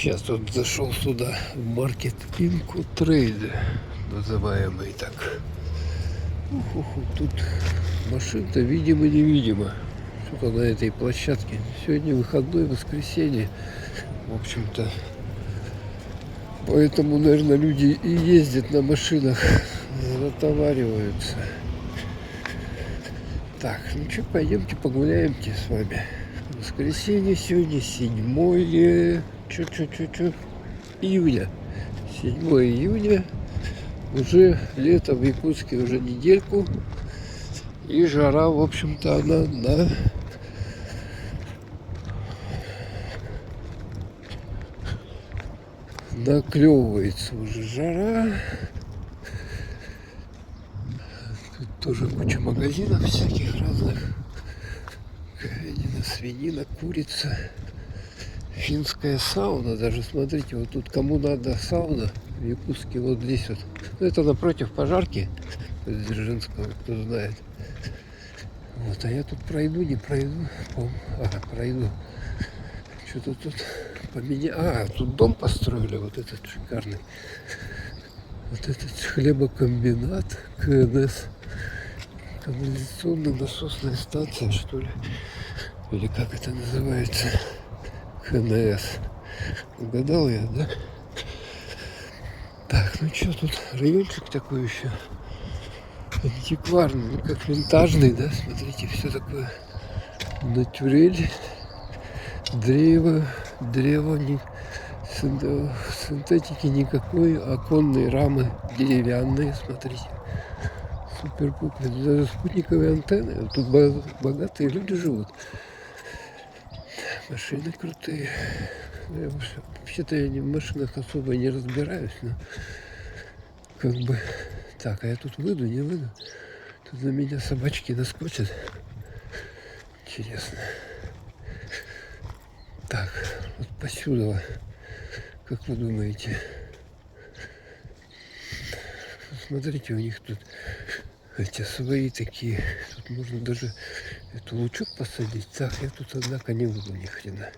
Сейчас тут зашел сюда в маркет Инку Трейд, называемый так. Тут машин-то видимо-невидимо. Что-то на этой площадке. Сегодня выходной, воскресенье. В общем-то, поэтому, наверное, люди и ездят на машинах, затовариваются. Так, ну что, пойдемте погуляемте с вами. Воскресенье сегодня, 7 июня. 7 июня. Уже лето в Якутске уже недельку. И жара, в общем-то, она наклевывается уже жара. Тут тоже куча магазинов всяких разных. Говядина, свинина, курица. Финская сауна даже, смотрите, вот тут кому надо сауна в Якутске, вот здесь вот. Ну, это напротив пожарки Дзержинского, кто знает. Вот, а я тут пройду, не пройду. Пройду. Что-то тут поменяли. Тут дом построили, вот этот шикарный. Вот этот хлебокомбинат КНС. Канализационная насосная станция, что ли? Или как это называется? КНС. Угадал я, да? Так, ну что, тут райончик такой еще антикварный, ну как винтажный, да? Смотрите, все такое натюрель, древо, синтетики никакой, оконные рамы деревянные, смотрите. Супер-пупер, даже спутниковые антенны. Тут богатые люди живут. Машины крутые. Вообще-то я в машинах особо не разбираюсь, но как бы... Так, а я тут выйду, не выйду? Тут на меня собачки наскочат. Интересно. Так, вот посюда, как вы думаете? Смотрите, у них тут эти свои такие. Тут можно даже эту лучок посадить. Так, я тут, однако, не выйду ни хрена.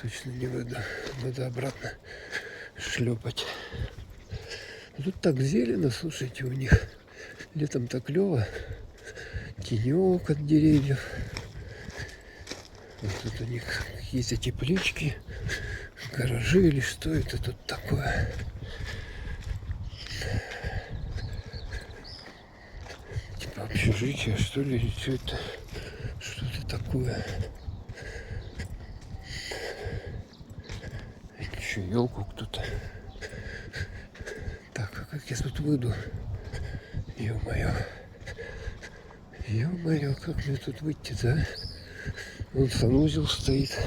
Точно не выйду. Надо обратно шлепать. Тут так зелено, слушайте, у них. Летом так клево. Тенек от деревьев. Вот тут у них какие-то теплички, гаражи или что это тут такое. Типа общежитие, что ли, или что это? Что-то такое. Еще елку кто-то. Так, а как я тут выйду? Ё-моё. Ё-моё, как мне тут выйти-то, а? Вон санузел стоит.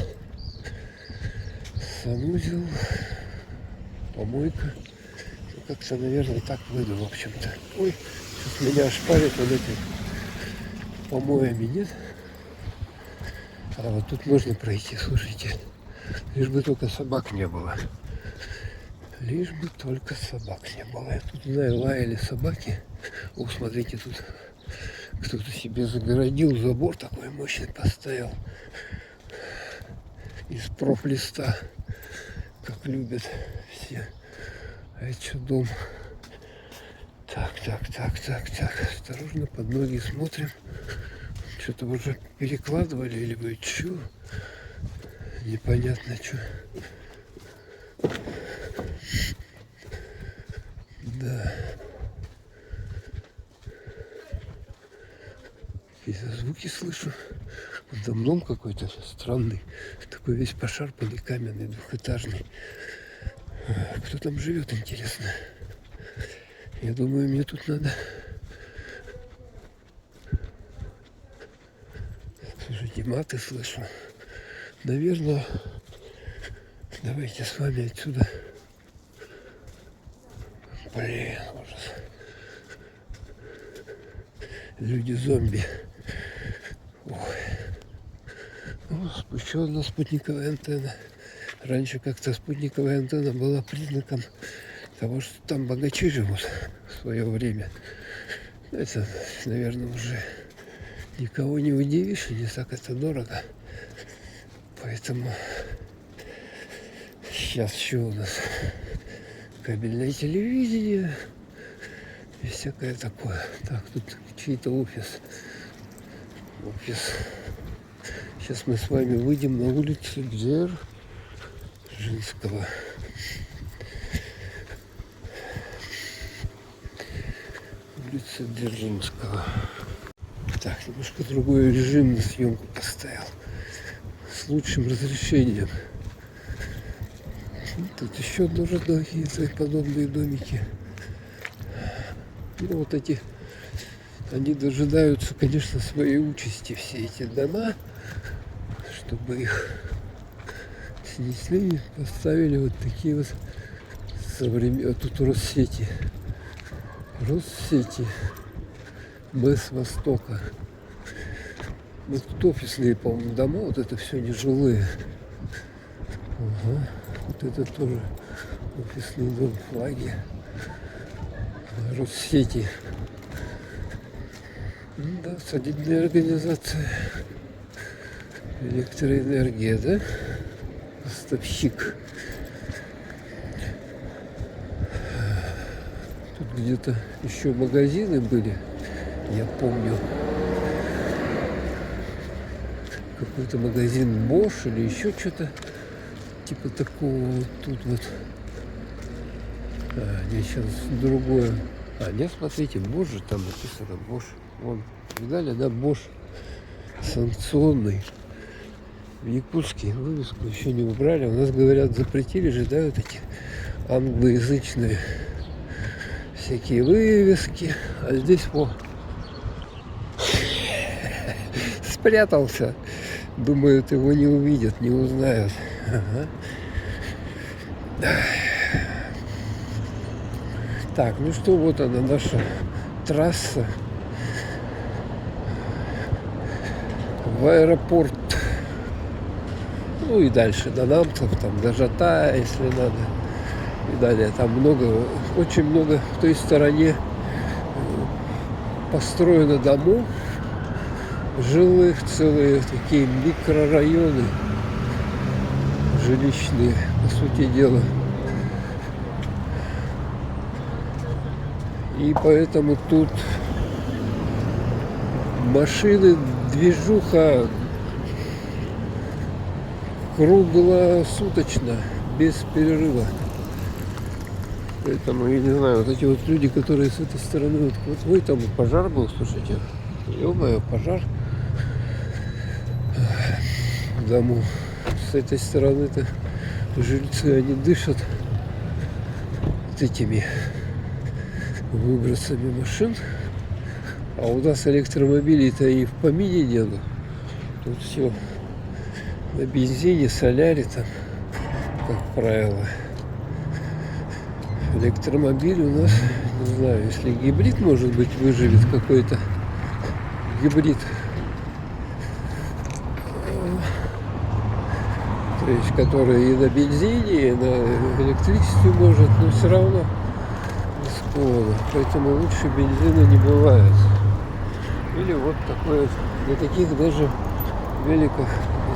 Санузел. Помойка. Ну, как-то, наверное, так выйду, в общем-то. Ой, сейчас меня ошпарят вот эти помоями, нет? А вот тут можно пройти, слушайте. Лишь бы только собак не было. Лишь бы только собак не было. Я тут, знаю, лаяли собаки. О, смотрите, тут кто-то себе загородил, забор такой мощный поставил. Из профлиста, как любят все. А это что, дом? Так. Осторожно, под ноги смотрим. Что-то уже перекладывали или вы что? Непонятно что. Да. Какие-то звуки слышу. Вот там дом какой-то странный. Такой весь пошарпанный, каменный, двухэтажный. Кто там живет, интересно? Я думаю, мне тут надо... Слушайте, маты слышу. Наверное, давайте с вами отсюда. Блин, ужас. Люди-зомби. Ой. Ну, еще одна спутниковая антенна. Раньше как-то спутниковая антенна была признаком того, что там богачи живут в свое время. Это, наверное, уже никого не удивишь, и не так это дорого. Поэтому Сейчас еще у нас кабельное телевидение и всякое такое. Так, тут чей-то офис. Сейчас мы с вами выйдем на улицу Дзержинского. Улица Дзержинского. Так, немножко другой режим на съемку поставил. С лучшим разрешением. Тут еще тоже какие-то подобные домики. Ну, вот эти, они дожидаются, конечно, своей участи, все эти дома, чтобы их снесли, поставили вот такие вот современные. Тут Россети, МЭС Востока. Ну, тут офисные, по-моему, дома, вот это все нежилые. Ага. Вот это тоже офисный дом, флаги, Россети. Да, солидная организация. Электроэнергия, да? Поставщик. Тут где-то еще магазины были, я помню. Какой-то магазин Bosch или еще что-то. Типа такого вот тут вот. Нет, сейчас другое. Нет, смотрите, Bosch же там написано, Bosch. Вон, видали, да, Bosch санкционный. В Якутске вывеску еще не убрали. У нас, говорят, запретили же, да, вот эти англоязычные всякие вывески. А здесь, спрятался. Думают, его не увидят, не узнают. Ага. Так, ну что, вот она, наша трасса в аэропорт. Ну и дальше до Намцев, там до Жата, если надо. И далее там много, очень много в той стороне построено домов жилых, целые такие микрорайоны жилищные, по сути дела. И поэтому тут машины, движуха круглосуточно, без перерыва. Поэтому, я не знаю, вот эти вот люди, которые с этой стороны, вот ой, там пожар был, слушайте, ё-моё, пожар в дому. С этой стороны-то жильцы, они дышат вот этими выбросами машин. А у нас электромобилей-то и в помине нету. Тут все на бензине, соляре там, как правило. Электромобиль у нас, не знаю, если гибрид, может быть, выживет какой-то гибрид. То есть, который и на бензине, и на электричестве может, но все равно рискованно. Поэтому лучше бензина не бывает. Или вот такое, на таких даже великах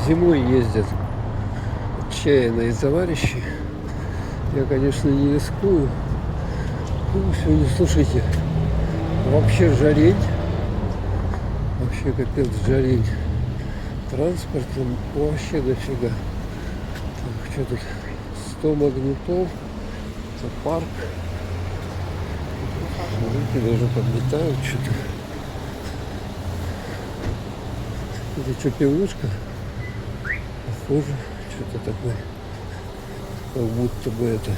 зимой ездят отчаянные товарищи. Я, конечно, не рискую. Ну, сегодня, слушайте, вообще жарень. Вообще капец жарень. Транспортом вообще дофига. Так, что тут? 100 магнитол. Это парк. Руки даже подлетают что-то. Это что, пивнушка? Похоже, что-то такое. Как будто бы это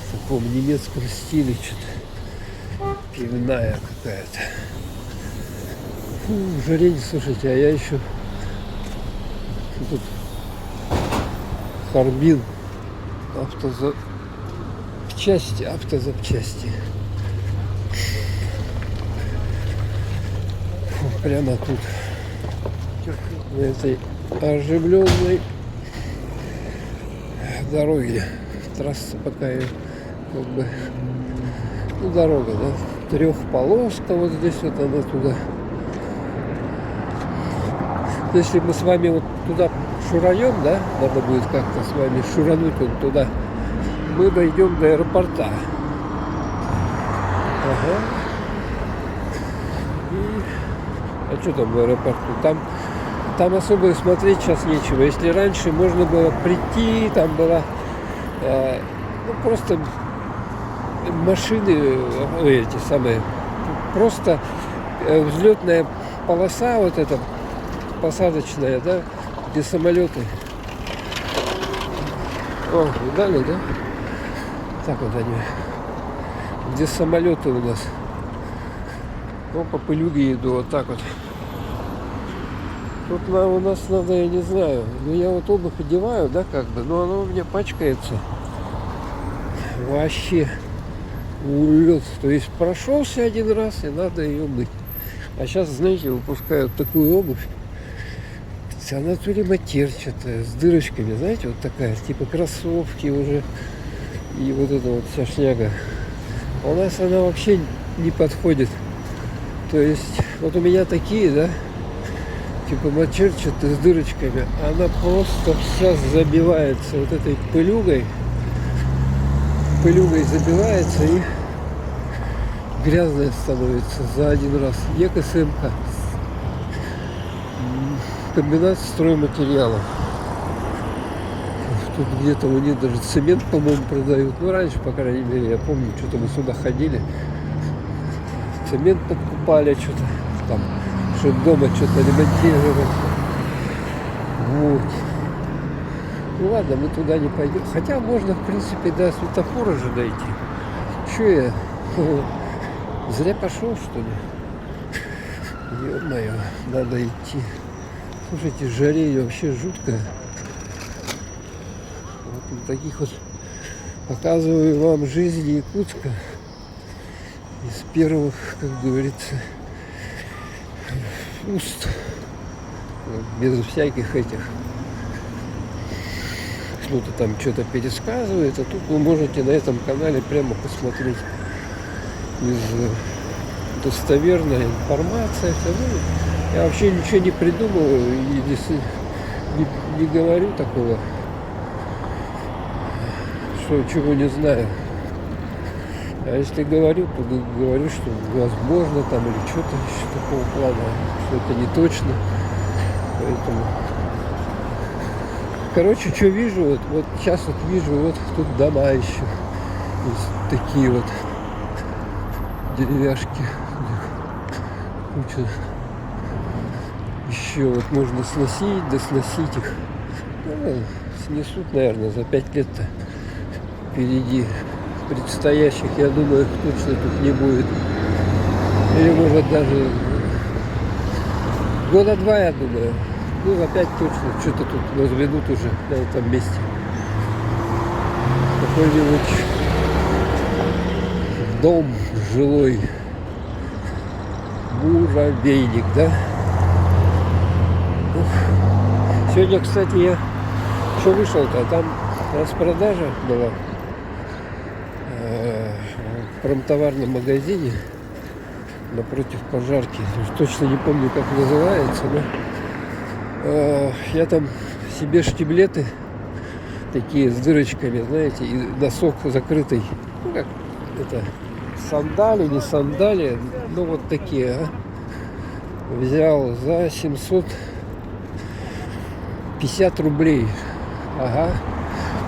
в таком немецком стиле что-то. Пивная какая-то. Фу, жарень, слушайте, а я еще тут Харбин автозапчасти. Фу, прямо тут на этой оживленной дороге. Трасса пока как бы, ну, дорога, да, трехполоска, вот здесь вот она туда. Если мы с вами вот туда шураем, да, надо будет как-то с вами шурануть вот туда, мы дойдем до аэропорта. Ага. А что там в аэропорту? Там особо смотреть сейчас нечего. Если раньше можно было прийти, там была просто машины, эти самые, просто взлетная полоса, вот эта посадочная, да, где самолеты. О, видали, да? Так вот они. Где самолеты у нас. Ну, по пылюге иду, вот так вот. Тут у нас надо, я не знаю, ну я вот обувь одеваю, да, как бы, но она у меня пачкается. Вообще улет. То есть прошелся один раз, и надо ее мыть. А сейчас, знаете, выпускают такую обувь. Она то ли матерчатая, с дырочками, знаете, вот такая, типа кроссовки уже. И вот эта вот вся шняга. У нас она вообще не подходит. То есть, вот у меня такие, да, типа матерчатые с дырочками. Она просто вся забивается вот этой пылюгой. Пылюгой забивается и грязная становится за один раз. ЕКСМК. Комбинат стройматериалов. Тут где-то у них даже цемент, по-моему, продают. Ну, раньше, по крайней мере, я помню, что-то мы сюда ходили. Цемент подкупали, что-то там, чтобы дома что-то ремонтировать. Вот. Ну ладно, мы туда не пойдем. Хотя можно, в принципе, до светофора же дойти. Че я? Зря пошел, что ли? Ё-моё, надо идти. Слушайте, жарение вообще жуткое. Вот таких вот показываю вам жизнь Якутска. Из первых, как говорится, уст. Без всяких этих. Кто-то там что-то пересказывает, а тут вы можете на этом канале прямо посмотреть из достоверной информации. Я вообще ничего не придумываю и не говорю такого, что чего не знаю. А если говорю, то говорю, что возможно там или что-то еще такого плана, что это не точно. Поэтому, короче, что вижу, вот сейчас вот вижу, вот тут дома еще есть такие вот деревяшки, куча. Еще вот можно сносить, досносить их. Ну, снесут, наверное, за 5 лет-то впереди предстоящих, я думаю, точно тут не будет. Или может даже года 2, я думаю. Ну, за 5 точно что-то тут возведут уже на этом месте. Какой-нибудь дом жилой. Муравейник, да? Сегодня, кстати, я что вышел-то, там распродажа была в промтоварном магазине напротив пожарки. Точно не помню, как называется, но я там себе штиблеты такие с дырочками, знаете, и носок закрытый. Ну, как это, сандали, не сандали, ну вот такие, взял за 750 рублей. Ага.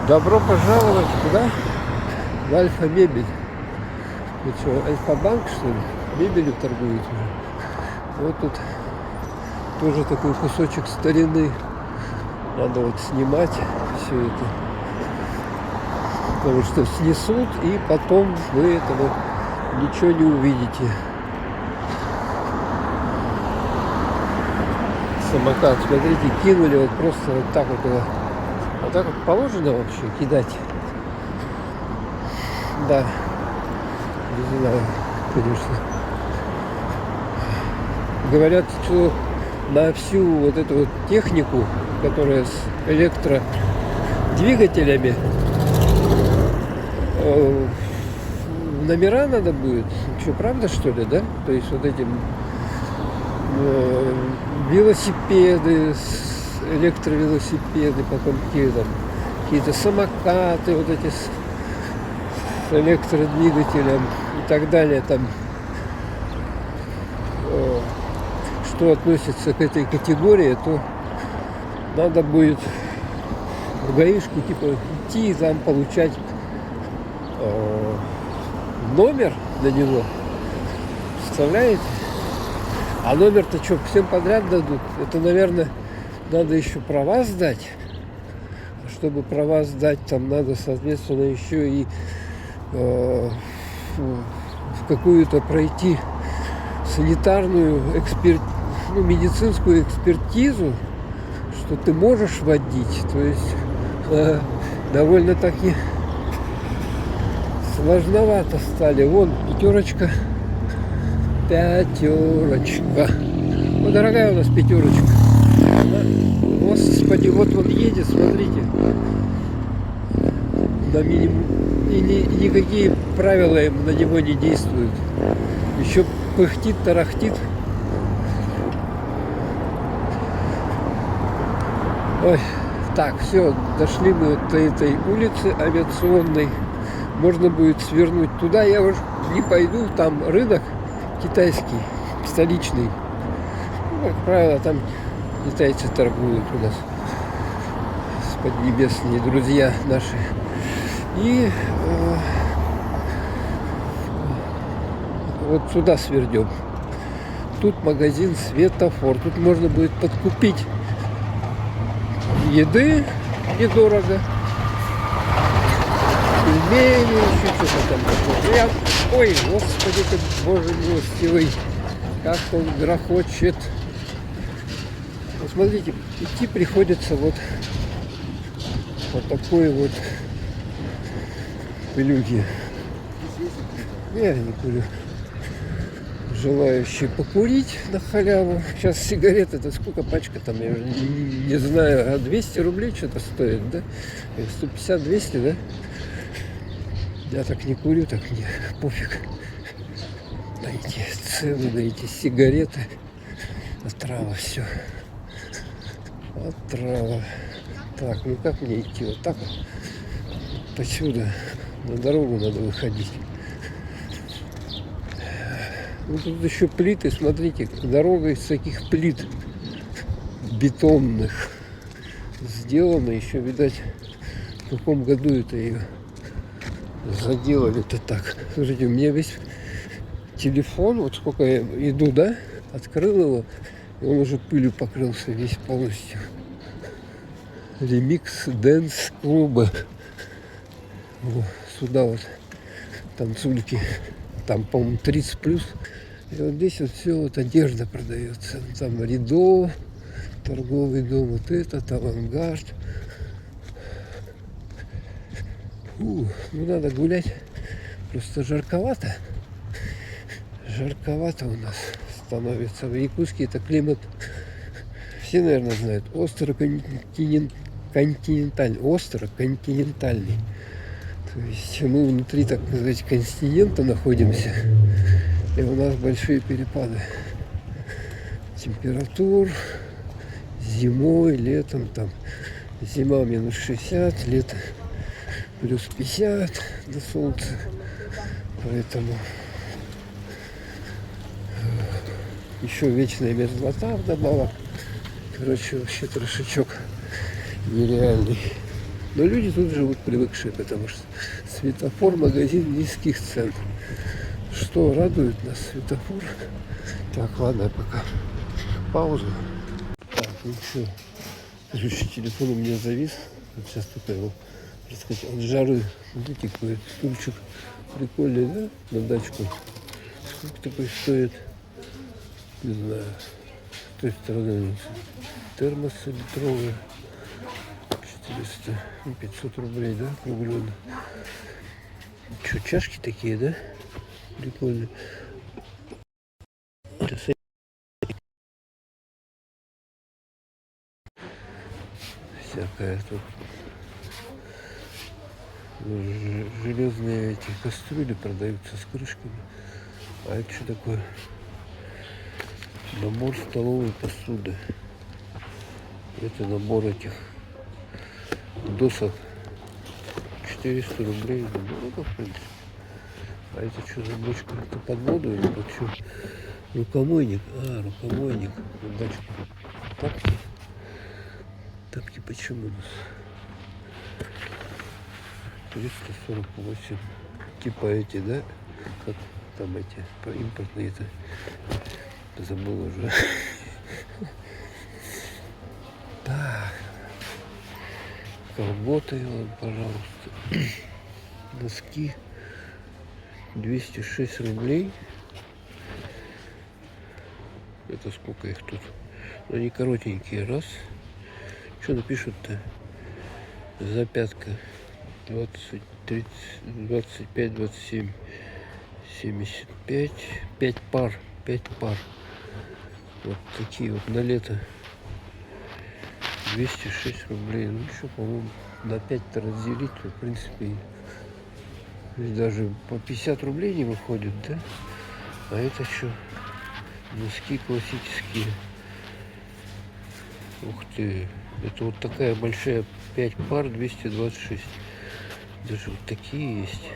Добро пожаловать куда? В Альфа-мебель. Ну что, Альфа-банк, что ли? Мебелью торгуют уже. Вот тут тоже такой кусочек старины. Надо вот снимать все это. Потому что снесут, и потом вы этого ничего не увидите. Самокат, смотрите, кинули вот просто вот так вот его. А так вот положено вообще кидать? Да. Не знаю, конечно. Говорят, что на всю вот эту вот технику, которая с электродвигателями, номера надо будет. Что, правда, что ли, да? То есть вот этим велосипеды с электровелосипеды, потом какие-то самокаты вот эти с электродвигателем и так далее. Там, что относится к этой категории, то надо будет в гаишку типа идти и там получать номер на него. Представляете? А номер-то что, всем подряд дадут? Это, наверное, надо еще права сдать. Чтобы права сдать, там надо, соответственно, еще и в какую-то пройти санитарную медицинскую экспертизу, что ты можешь водить. То есть довольно-таки сложновато стали. Вон, пятерочка. Вот дорогая у нас пятерочка. Господи, вот он едет, смотрите. На минимум. И никакие правила на него не действуют. Еще пыхтит, тарахтит. Ой, так, все, дошли мы до этой улицы авиационной. Можно будет свернуть туда. Я уже не пойду, там рынок китайский, столичный. Ну, как правило, там китайцы торгуют у нас, поднебесные друзья наши. И вот сюда свернем. Тут магазин «Светофор». Тут можно будет подкупить еды недорого. Пельмени, еще что-то там такое. Ой, господи ты, боже милостивый, как он грохочет. Вот смотрите, идти приходится вот по такой вот пылюге. Я не курю. Желающие покурить на халяву. Сейчас сигареты, это сколько пачка там, я уже не знаю, 200 рублей что-то стоит, да? 150-200, да? Я так не курю, так мне пофиг на эти цены, на эти сигареты. Отрава все. Отрава. Так, ну как мне идти? Вот так вот. Отсюда на дорогу надо выходить. Ну, тут еще плиты, смотрите, дорога из таких плит бетонных сделана. Еще, видать, в каком году это ее заделали-то так. Слушайте, у меня весь телефон, вот сколько я иду, да, открыл его, и он уже пылью покрылся весь полностью. Ремикс дэнс клуба. Сюда вот танцульки. Там, по-моему, 30 плюс. И вот здесь вот все вот одежда продается. Там Ридо, торговый дом, вот этот, Авангард. Ну, надо гулять. Просто жарковато. Жарковато у нас становится. В Якутске это климат, все, наверное, знают, остро-континентальный. То есть мы внутри, так сказать, континента находимся. И у нас большие перепады температур зимой, летом. Там зима минус 60, лето плюс 50 на солнце. Поэтому еще вечная мерзлота вдобавок. Короче, вообще трешечок нереальный. Но люди тут живут привыкшие, потому что Светофор — магазин низких цен. Что радует нас, Светофор? Так, ладно, я пока паузу. Так, ну что, следующий телефон у меня завис. Вот сейчас только его, так сказать, от жары. Смотрите, какой стульчик прикольный, да, на дачку. Сколько такой стоит? Не знаю. С той стороны термосы литровые. 400, 500 рублей, да, кругленно. Что, чашки такие, да? Прикольные. Всякая тут. Железные эти кастрюли продаются с крышками. А это что такое? Набор столовой посуды. Это набор этих досок. 400 рублей. Дорого, в принципе. А это что за бочка? Это под воду или под что? Рукомойник. А, рукомойник. Удачку. Тапки. Тапки почему у нас? 348. Типа эти, да? Как там эти импортные-то? Забыл уже. Так. Колготы, вот, пожалуйста. Носки. 206 рублей. Это сколько их тут? Ну, они коротенькие. Раз. Что напишут-то? Запятка. 20, 30, 25, 27, 75. 5 пар. 5 пар. Вот такие вот на лето. 206 рублей. Ну что, по-моему, на 5-то разделить, то, в принципе, даже по 50 рублей не выходит, да? А это что? Носки классические. Ух ты. Это вот такая большая 5 пар, 226. Даже вот такие есть.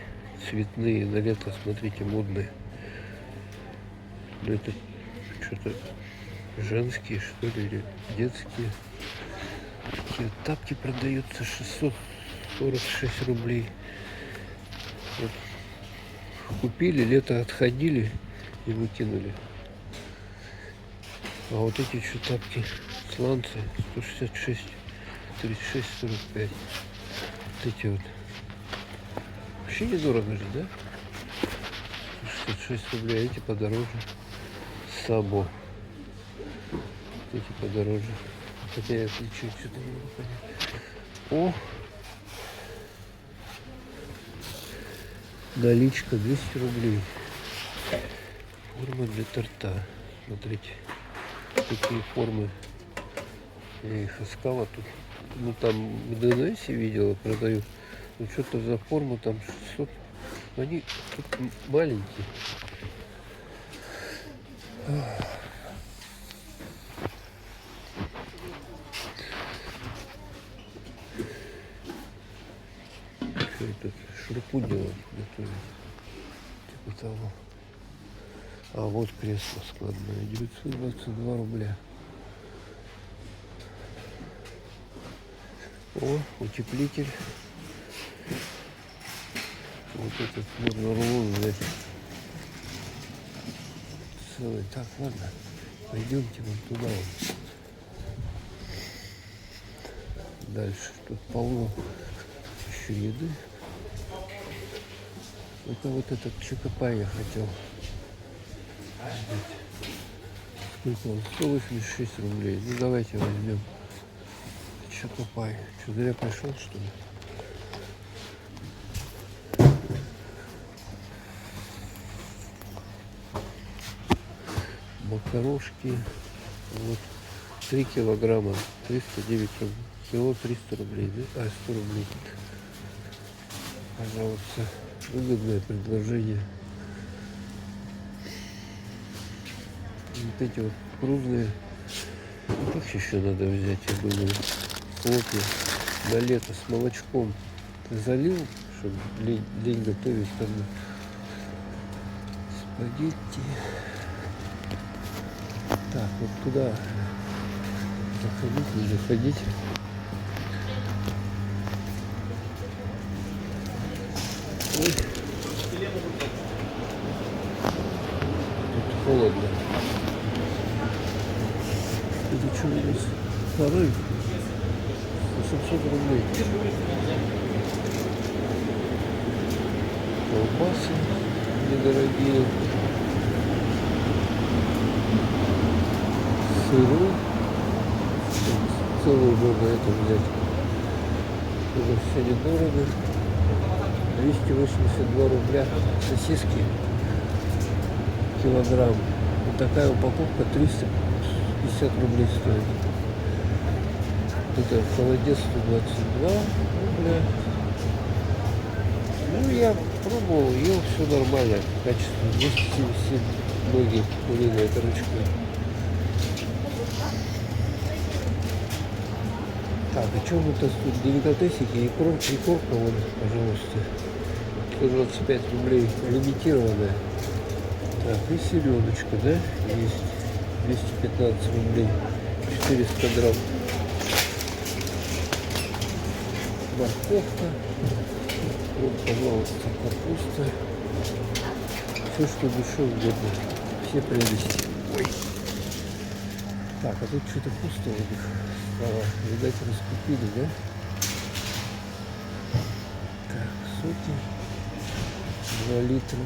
Цветные на лето, смотрите, модные. Но это что-то женские, что ли, или детские. Такие вот тапки продаются 646 рублей. Вот. Купили, лето отходили и выкинули. А вот эти что тапки, сланцы, 166, 36, 45. Вот эти вот. Вообще недорого же, да? 66 рублей, а эти подороже. Сабо. Эти подороже. Хотя я отличаю, что-то не могу понять. О! Наличка 200 рублей. Форма для торта. Смотрите. Такие формы. Я их искал, а тут, ну там в ДНС видела, продают. Ну что-то за форму там 600. Они тут маленькие. Что это? Шурпу делать, готовить. Типа того. А вот кресло складное. 922 рубля. О, утеплитель. Вот этот можно рулон взять. Целый. Так, ладно. Пойдемте вон туда. Вот. Дальше. Тут полно еще еды. Это вот этот чокопай я хотел. Сколько он? 186 рублей. Ну давайте возьмем. Чокопай. Что, зря пришел, что ли? Макарошки. Вот 3 килограмма. 309 рублей. Кило 300 рублей. Да? А, 100 рублей. Пожалуйста. Выгодное предложение. Вот эти вот крупные. Их еще надо взять, я думаю. Хлопья на лето с молочком. Ты залил, чтобы лень готовить там. Спагетти. Так, вот туда заходить, не заходить. Ой. Тут холодно. Это что у нас? Порой 800 рублей. Колбасы недорогие. Сыры. Целую можно это взять. Это все недорого. 282 рубля сосиски килограмм. Вот такая упаковка 350 рублей стоит. Это холодец 122 рубля. Ну, я пробовал, ел, все нормально, качественно. 277 ноги куриной торочкой. Так, и что у нас тут деликатесики? Икорка, вон, пожалуйста. 125 рублей лимитированная. Так, и селедочка, да, есть. 215 рублей. 400 грамм. Морковка. Вот, пожалуйста, капуста. Все, что душе угодно. Все прелести. Ой. Так, а тут что-то пусто у них стало. Видать, раскупили, да? Так, соки. 2 литра.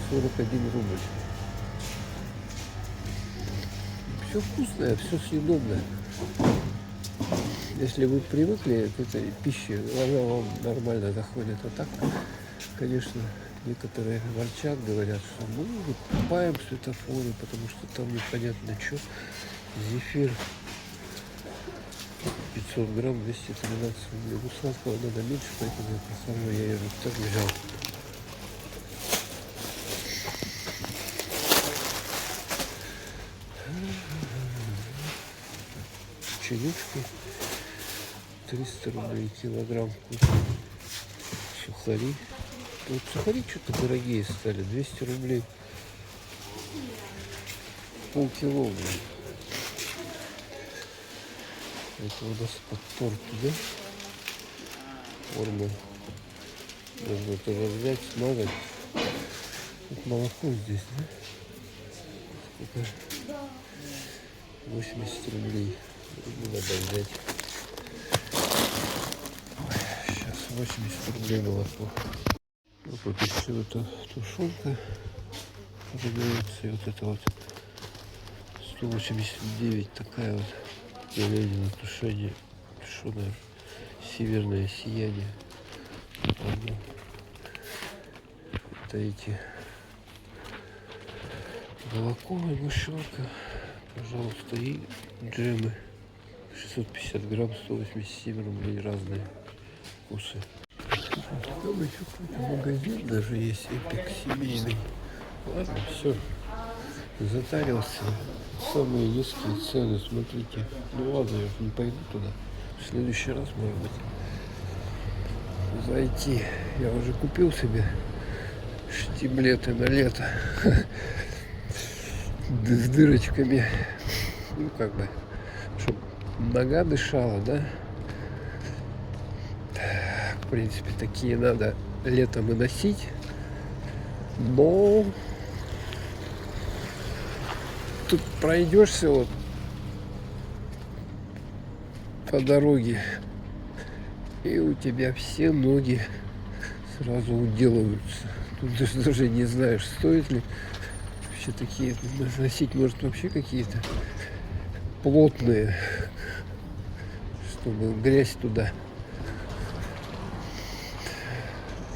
41 рубль. Все вкусное, все съедобное. Если вы привыкли к этой пище, она вам нормально заходит. А так, конечно, некоторые ворчат, говорят, что мы выкупаем в светофоре, потому что там непонятно что. Зефир 500 грамм, 213 рублей. Ну, сладкого надо меньше, поэтому я прохожу, я ее так взял. Печенюшки 300 рублей килограмм. Сухари. Вот сухари что-то дорогие стали. 200 рублей. Полкило, блин. Это у нас под торт, да? Формы. Можно тоже взять, смазать. Вот молоко здесь, да? Сколько? 80 рублей. Надо взять. Сейчас 80 рублей молоко. Вот тут еще эта тушенка продается. И вот это вот 189 такая вот говядина тушеное северное сияние. Ладно. Это эти молоко, мышелка, пожалуйста, и джемы 650 грамм, 187 рублей, разные вкусы. Там еще какой-то магазин даже есть, эпик семейный. Ладно, все, затарился. Самые низкие цены, смотрите. Ну ладно, я не пойду туда. В следующий раз, может быть, зайти. Я уже купил себе штиблеты на лето. С дырочками. Ну, как бы, чтобы нога дышала, да? В принципе, такие надо летом и носить. Но тут пройдешься вот по дороге, и у тебя все ноги сразу уделываются. Тут даже не знаешь, стоит ли вообще такие носить, может, вообще какие-то плотные, чтобы грязь туда.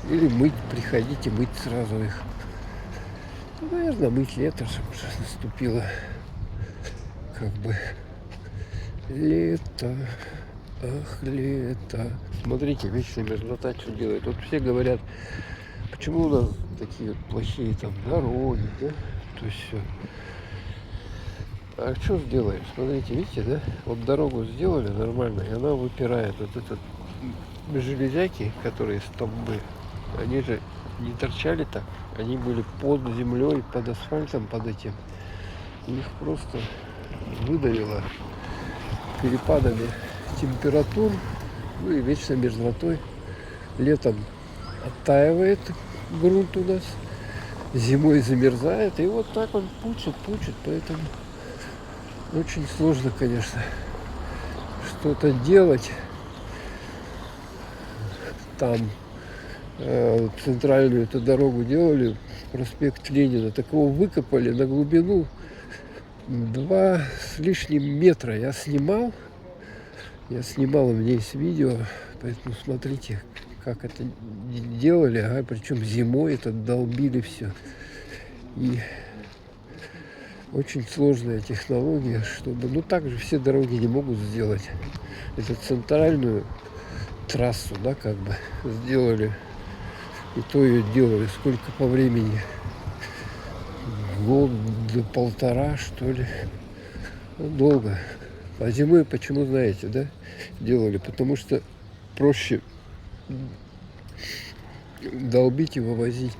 Или мыть, приходите мыть сразу их. Ну, наверное, мыть лето, чтобы уже наступило. Как бы лето, ах, лето. Смотрите, вечная мерзлота что делает. Вот все говорят, почему у нас такие плохие там дороги, да? То есть все. А что сделаешь? Смотрите, видите, да? Вот дорогу сделали нормально, и она выпирает. Вот этот железяки, которые столбы, они же не торчали так. Они были под землей, под асфальтом, под этим. Их просто выдавило перепадами температур, ну и вечной мерзлотой. Летом оттаивает грунт у нас, зимой замерзает, и вот так он пучит, поэтому очень сложно, конечно, что-то делать. Там центральную эту дорогу делали, проспект Ленина, так его выкопали на глубину 2 с лишним метра. Я снимал, у меня есть видео, поэтому смотрите, как это делали, ага, причем зимой это долбили все. И очень сложная технология, чтобы, ну так же все дороги не могут сделать. Это центральную трассу, да, как бы сделали, и то ее делали сколько по времени, год до полтора, что ли, ну, долго. А зимой почему, знаете, да, делали? Потому что проще долбить и вывозить.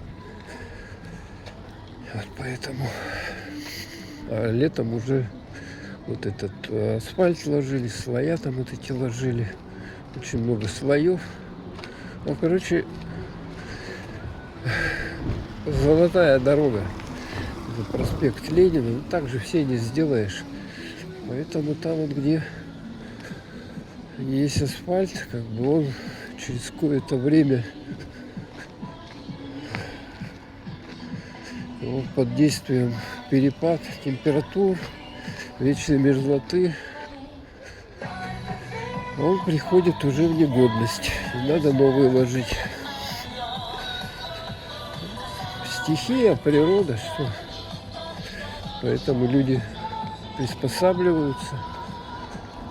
Вот поэтому. А летом уже вот этот асфальт ложили, слоя там вот эти ложили. Очень много слоев. Ну, короче, золотая дорога. Это проспект Ленина. Ну, так же все не сделаешь. Поэтому там вот, где есть асфальт, как бы он через какое-то время под действием перепад температур, вечной мерзлоты, он приходит уже в негодность. И надо новые ложить. Стихия, природа, что? Поэтому люди приспосабливаются.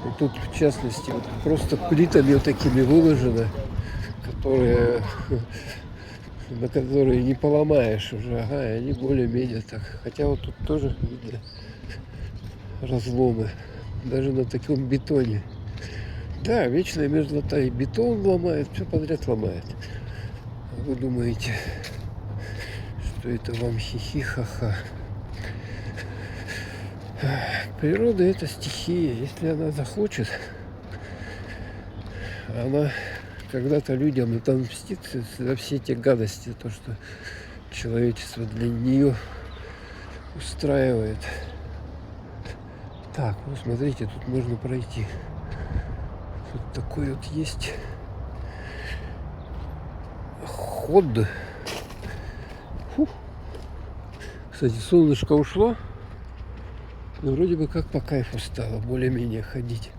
И тут, в частности, вот просто плитами вот такими выложено, на которые не поломаешь уже. Ага, и они более-менее так. Хотя вот тут тоже видно разломы. Даже на таком бетоне. Да, вечная мерзлота. И бетон ломает, все подряд ломает. А вы думаете, что это вам хихи-ха-ха? Природа — это стихия. Если она захочет, она когда-то людям отомстит за все те гадости, то, что человечество для нее устраивает. Так, ну смотрите, тут можно пройти. Тут такой вот есть ход. Фух. Кстати, солнышко ушло. Но вроде бы как по кайфу стало более-менее ходить.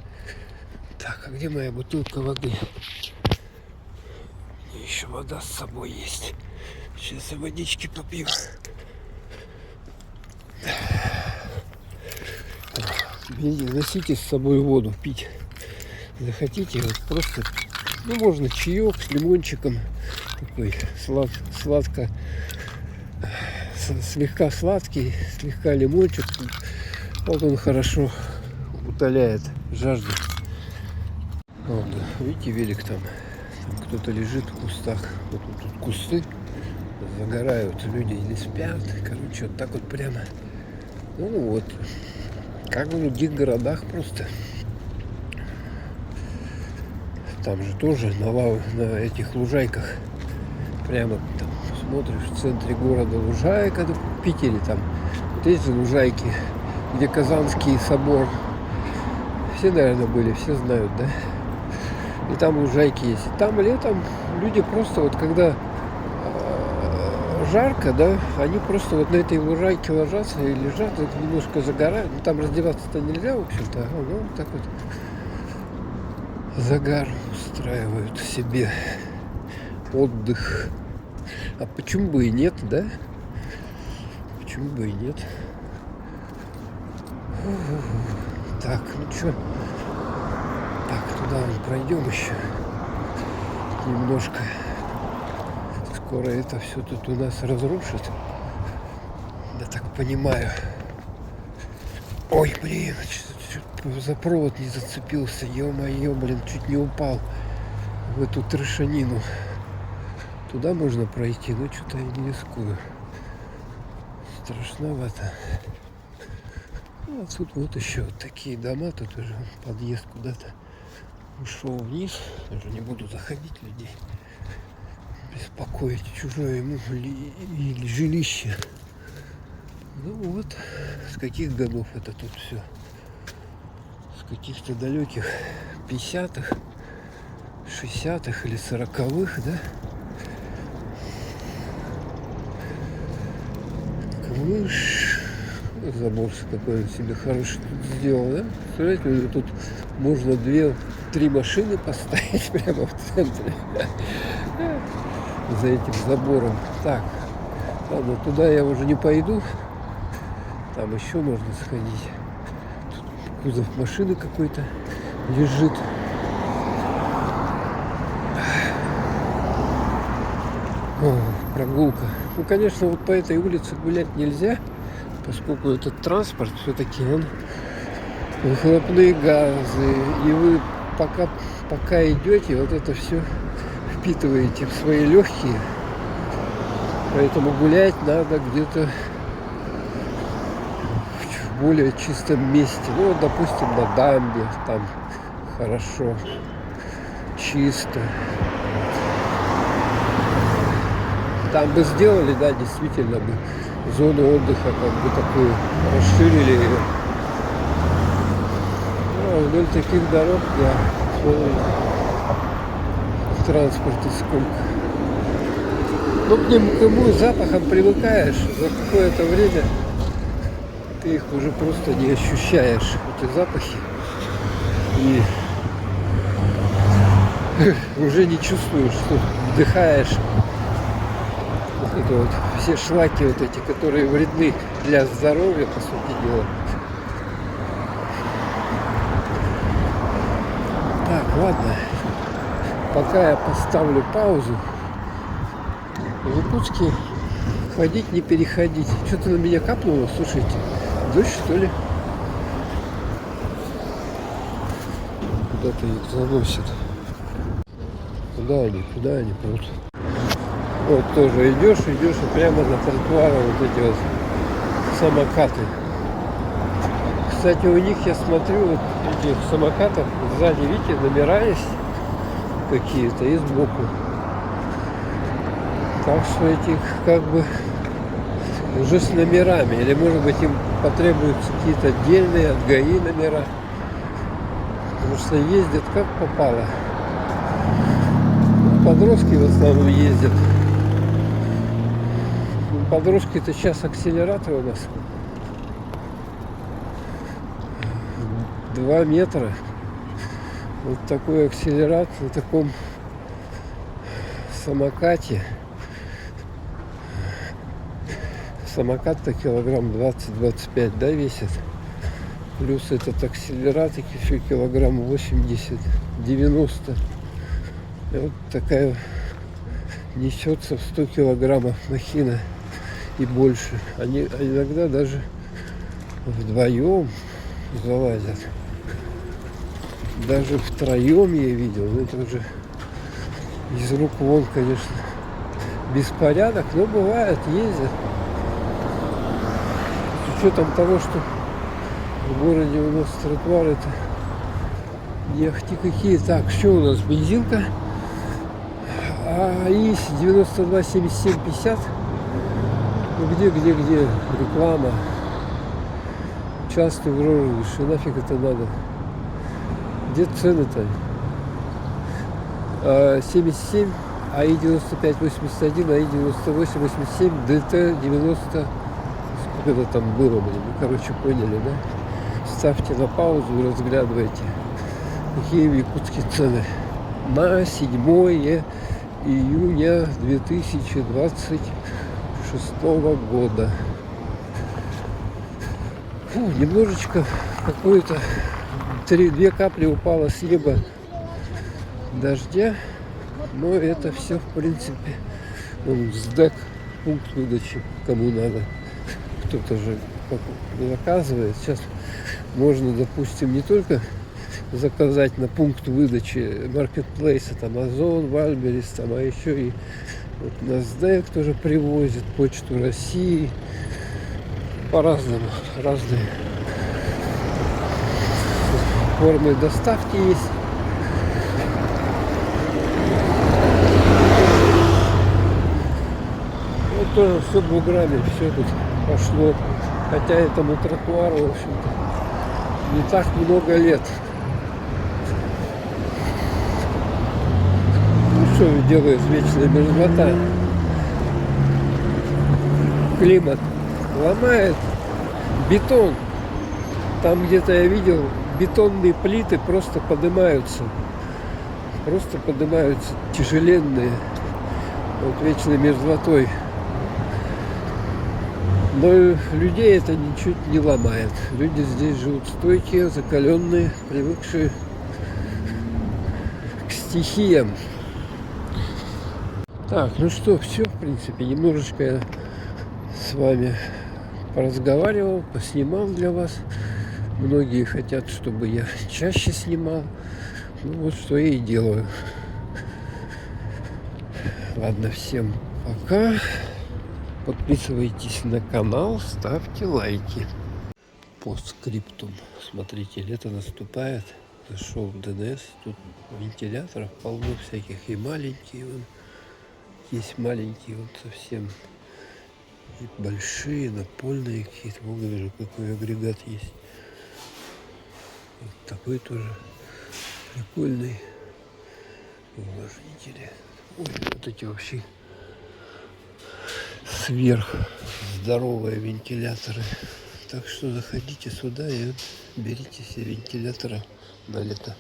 Так, а где моя бутылка воды? Еще вода с собой есть. Сейчас я водички попью. Носите с собой воду пить. Захотите, вот просто, ну, можно чаек с лимончиком. Такой сладко, слегка сладкий, слегка лимончик. Вот он хорошо утоляет жажду. Вот, видите, велик там кто-то лежит в кустах. Вот тут кусты загорают, люди или спят. Короче, вот так вот прямо. Ну вот, как в других городах просто. Там же тоже на этих лужайках. Прямо там смотришь в центре города лужайка, в Питере там. Вот эти лужайки, где Казанский собор. Все, наверное, были, все знают, да? И там лужайки есть. И там летом люди просто вот когда жарко, да, они просто вот на этой лужайке ложатся и лежат, немножко загорают. Ну, там раздеваться-то нельзя, в общем-то. Ну, вот так вот загар устраивают себе, отдых. А почему бы и нет, да? Почему бы и нет? Так, ну что? Так, туда мы пройдем еще немножко. Скоро это все тут у нас разрушит. Я так понимаю. Ой, блин, за провод не зацепился. Ё-моё, блин, чуть не упал в эту трешанину. Туда можно пройти, но что-то я не рискую. Страшновато. А тут вот еще вот такие дома. Тут уже подъезд куда-то ушел вниз. Даже не буду заходить людей. Беспокоить чужое ему или жилище. Ну вот, с каких годов это тут все? С каких-то далеких 50-х, 60-х или 40-х, да? Камыш. Забор какой он себе хороший тут сделал, да? Смотрите, тут можно 2-3 машины поставить прямо в центре. За этим забором. Так, ладно, туда я уже не пойду. Там еще можно сходить. Тут кузов машины какой-то лежит. О, прогулка. Ну, конечно, вот по этой улице гулять нельзя, поскольку этот транспорт все-таки он выхлопные газы. И вы пока идете, вот это все впитываете в свои легкие. Поэтому гулять надо где-то в более чистом месте. Ну, вот, допустим, на дамбе, там хорошо, чисто. Там бы сделали, да, действительно бы зону отдыха как бы такую, расширили ее. Ну, вдоль таких дорог, да, в транспорте сколько. Ну, к нему запахом привыкаешь, за какое-то время ты их уже просто не ощущаешь, эти запахи. И уже не чувствуешь, что вдыхаешь вот это вот, все шлаки вот эти, которые вредны для здоровья, по сути дела. Так, ладно. Пока я поставлю паузу. В Якутске ходить, не переходить. Что-то на меня капнуло, слушайте. Дождь, что ли? Куда-то их заносит. Куда они прут? Вот тоже идешь, и прямо на тротуаре вот эти вот самокаты. Кстати, у них, я смотрю, вот этих самокатов сзади, видите, номера есть какие-то и сбоку. Так что этих как бы уже с номерами. Или может быть им потребуются какие-то отдельные от ГАИ номера. Потому что ездят как попало. Подростки в основном ездят. Подростки-то сейчас акселераторы у нас 2 метра. Вот такой акселерат на таком самокате. Самокат-то килограмм 20-25, да, весит. Плюс этот акселератор еще килограмм 80-90. И вот такая несется в 100 килограммов махина и больше. Они иногда даже вдвоем залазят. Даже втроем я видел. Но это уже из рук вон, конечно, беспорядок. Но бывает, ездят. С учетом того, что в городе у нас тротуары-то не ахти какие. Так, что у нас? Бензинка. АИС 92 77 50. Ну где реклама. Часто в розыгрыше. Нафиг это надо? Где цены-то? 77, АИ 95 81, АИ 98 87, ДТ 90. Сколько это там было, блин? Ну, короче, поняли, да? Ставьте на паузу и разглядывайте, какие в Якутске цены на 7 июня 2026 года. Фу, немножечко какое-то 2 капли упало с неба дождя, но это все в принципе СДЭК, пункт выдачи, кому надо. Кто-то же заказывает. Сейчас можно, допустим, не только заказать на пункт выдачи маркетплейса, там Озон, Вальберес, там, а еще и вот на СДЭК тоже привозят, Почту России, по-разному, разные формы доставки есть. Вот тоже все буграми, все тут пошло. Хотя этому тротуару, в общем-то, не так много лет. Ну что делает вечная мерзлота? Климат ломает бетон. Там где-то я видел, бетонные плиты просто поднимаются тяжеленные, вот вечной мерзлотой. Но людей это ничуть не ломает. Люди здесь живут стойкие, закаленные, привыкшие к стихиям. Так, ну что, все, в принципе, немножечко я с вами поразговаривал, поснимал для вас Многие хотят, чтобы я чаще снимал. Ну вот что я и делаю. Ладно, всем пока. Подписывайтесь на канал, ставьте лайки. По скриптум. Смотрите, лето наступает. Зашел в ДНС. Тут вентиляторов полно всяких. И маленькие. Вон. Есть маленькие вот совсем. И большие, напольные какие-то. Вот даже какой агрегат есть. Вот такой тоже прикольный. Увлажнители. Ой, вот эти вообще сверх здоровые вентиляторы. Так что заходите сюда и берите себе вентилятора на лето.